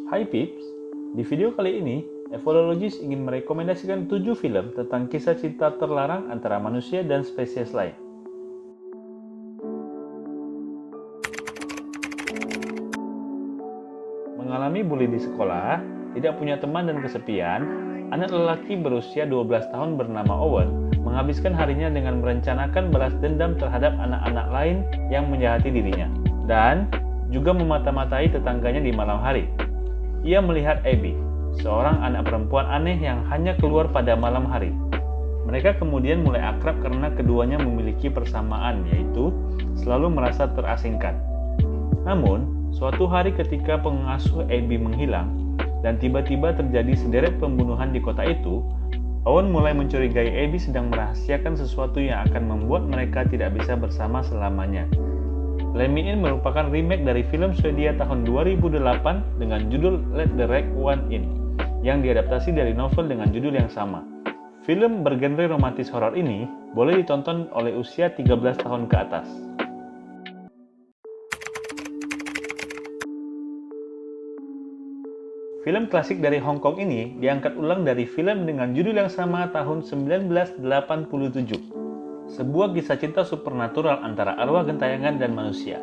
Hai Pips, di video kali ini, Evolologis ingin merekomendasikan 7 film tentang kisah cinta terlarang antara manusia dan spesies lain. Mengalami bully di sekolah, tidak punya teman dan kesepian, anak lelaki berusia 12 tahun bernama Owen menghabiskan harinya dengan merencanakan balas dendam terhadap anak-anak lain yang menjahati dirinya, dan juga memata-matai tetangganya di malam hari. Ia melihat Abby, seorang anak perempuan aneh yang hanya keluar pada malam hari. Mereka kemudian mulai akrab karena keduanya memiliki persamaan, yaitu selalu merasa terasingkan. Namun, suatu hari ketika pengasuh Abby menghilang, dan tiba-tiba terjadi sederet pembunuhan di kota itu, Owen mulai mencurigai Abby sedang merahasiakan sesuatu yang akan membuat mereka tidak bisa bersama selamanya. Let Me In merupakan remake dari film Swedia tahun 2008 dengan judul Let the Right One In, yang diadaptasi dari novel dengan judul yang sama. Film bergenre romantis horor ini boleh ditonton oleh usia 13 tahun ke atas. Film klasik dari Hong Kong ini diangkat ulang dari film dengan judul yang sama tahun 1987. Sebuah kisah cinta supernatural antara arwah gentayangan dan manusia.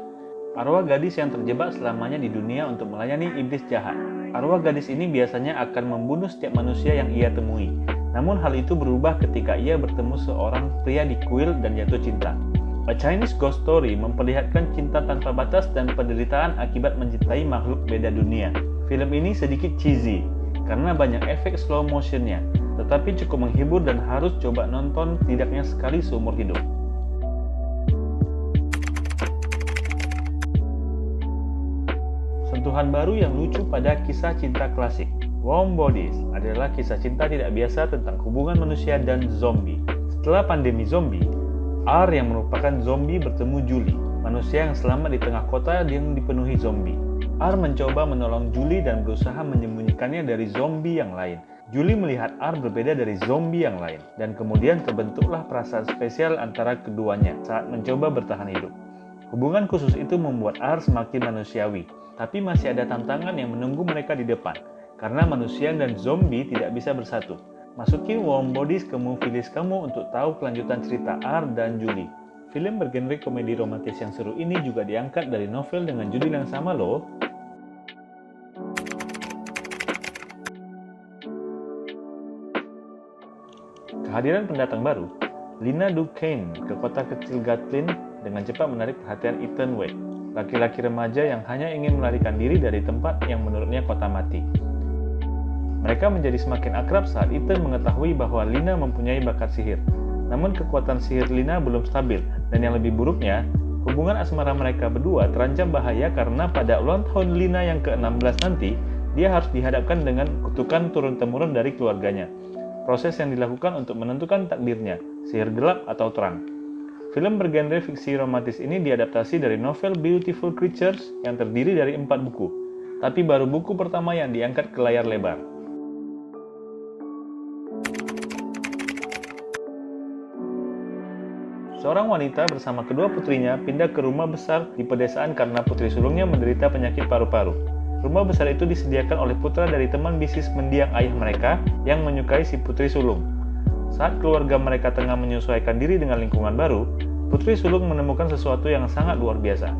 Arwah gadis yang terjebak selamanya di dunia untuk melayani iblis jahat. Arwah gadis ini biasanya akan membunuh setiap manusia yang ia temui. Namun hal itu berubah ketika ia bertemu seorang pria di kuil dan jatuh cinta. A Chinese Ghost Story memperlihatkan cinta tanpa batas dan penderitaan akibat mencintai makhluk beda dunia. Film ini sedikit cheesy karena banyak efek slow motionnya, tetapi cukup menghibur dan harus coba nonton tidaknya sekali seumur hidup. Sentuhan baru yang lucu pada kisah cinta klasik. Warm Bodies adalah kisah cinta tidak biasa tentang hubungan manusia dan zombie. Setelah pandemi zombie, R yang merupakan zombie bertemu Julie, manusia yang selamat di tengah kota yang dipenuhi zombie. R mencoba menolong Julie dan berusaha menyembunyikannya dari zombie yang lain. Julie melihat R berbeda dari zombie yang lain, dan kemudian terbentuklah perasaan spesial antara keduanya saat mencoba bertahan hidup. Hubungan khusus itu membuat R semakin manusiawi, tapi masih ada tantangan yang menunggu mereka di depan, karena manusia dan zombie tidak bisa bersatu. Masukin Warm Bodies ke movie list kamu untuk tahu kelanjutan cerita R dan Julie. Film bergenre komedi romantis yang seru ini juga diangkat dari novel dengan judul yang sama loh. Kehadiran pendatang baru, Lina Duquesne ke kota kecil Gatlin dengan cepat menarik perhatian Ethan Wade, laki-laki remaja yang hanya ingin melarikan diri dari tempat yang menurutnya kota mati. Mereka menjadi semakin akrab saat Ethan mengetahui bahwa Lina mempunyai bakat sihir. Namun kekuatan sihir Lina belum stabil, dan yang lebih buruknya, hubungan asmara mereka berdua terancam bahaya karena pada ulang tahun Lina yang ke-16 nanti, dia harus dihadapkan dengan kutukan turun-temurun dari keluarganya. Proses yang dilakukan untuk menentukan takdirnya, sihir gelap atau terang. Film bergenre fiksi romantis ini diadaptasi dari novel Beautiful Creatures yang terdiri dari 4 buku, tapi baru buku pertama yang diangkat ke layar lebar. Seorang wanita bersama kedua putrinya pindah ke rumah besar di pedesaan karena putri sulungnya menderita penyakit paru-paru. Rumah besar itu disediakan oleh putra dari teman bisnis mendiang ayah mereka yang menyukai si putri sulung. Saat keluarga mereka tengah menyesuaikan diri dengan lingkungan baru, putri sulung menemukan sesuatu yang sangat luar biasa.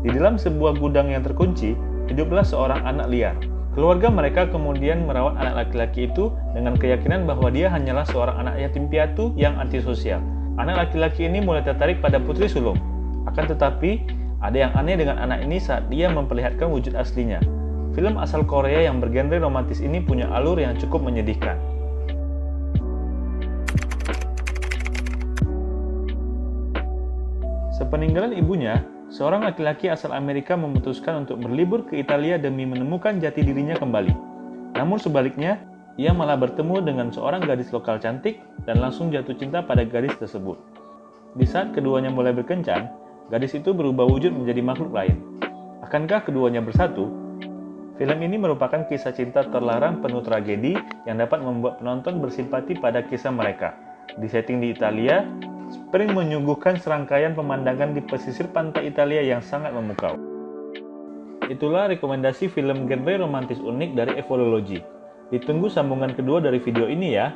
Di dalam sebuah gudang yang terkunci, hiduplah seorang anak liar. Keluarga mereka kemudian merawat anak laki-laki itu dengan keyakinan bahwa dia hanyalah seorang anak yatim piatu yang antisosial. Anak laki-laki ini mulai tertarik pada putri sulung. Akan tetapi, ada yang aneh dengan anak ini saat dia memperlihatkan wujud aslinya. Film asal Korea yang bergenre romantis ini punya alur yang cukup menyedihkan. Sepeninggalan ibunya, seorang laki-laki asal Amerika memutuskan untuk berlibur ke Italia demi menemukan jati dirinya kembali. Namun sebaliknya, ia malah bertemu dengan seorang gadis lokal cantik dan langsung jatuh cinta pada gadis tersebut. Di saat keduanya mulai berkencan, gadis itu berubah wujud menjadi makhluk lain. Akankah keduanya bersatu? Film ini merupakan kisah cinta terlarang penuh tragedi yang dapat membuat penonton bersimpati pada kisah mereka. Di setting di Italia, Spring menyuguhkan serangkaian pemandangan di pesisir pantai Italia yang sangat memukau. itulah rekomendasi film genre romantis unik dari Evolology. Ditunggu sambungan kedua dari video ini ya.